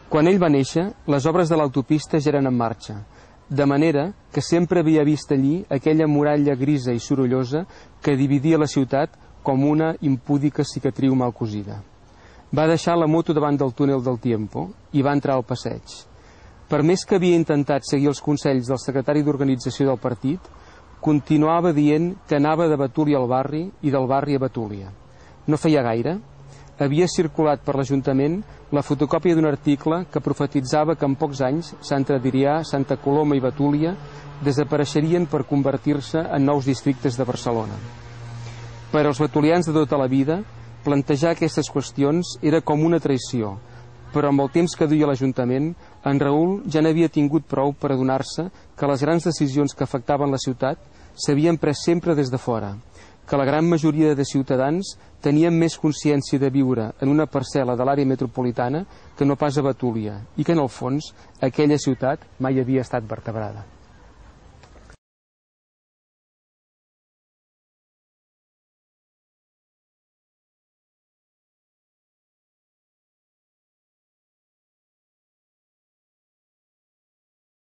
Quan ell va néixer, les obres de l'autopista ja eren en marxa, de manera que sempre havia vist allí aquella muralla grisa i sorollosa que dividia la ciutat com una impúdica cicatriu mal cosida. Va deixar la moto davant del túnel del Tiempo i va entrar al passeig. Per més que havia intentat seguir els consells del secretari d'organització del partit, continuava dient que anava de Betúlia al barri i del barri a Betúlia. No feia gaire havia circulat per l'Ajuntament la fotocòpia d'un article que profetitzava que en pocs anys Sant Adrià, Santa Coloma i Betúlia desapareixerien per convertir-se en nous districtes de Barcelona. Per als betulians de tota la vida, plantejar aquestes qüestions era com una traïció, però amb el temps que duia l'Ajuntament, en Raül ja n'havia tingut prou per adonar-se que les grans decisions que afectaven la ciutat s'havien pres sempre des de fora, que la gran majoria de ciutadans tenien més consciència de viure en una parcel·la de l'àrea metropolitana que no pas a Betúlia, i que en el fons aquella ciutat mai havia estat vertebrada.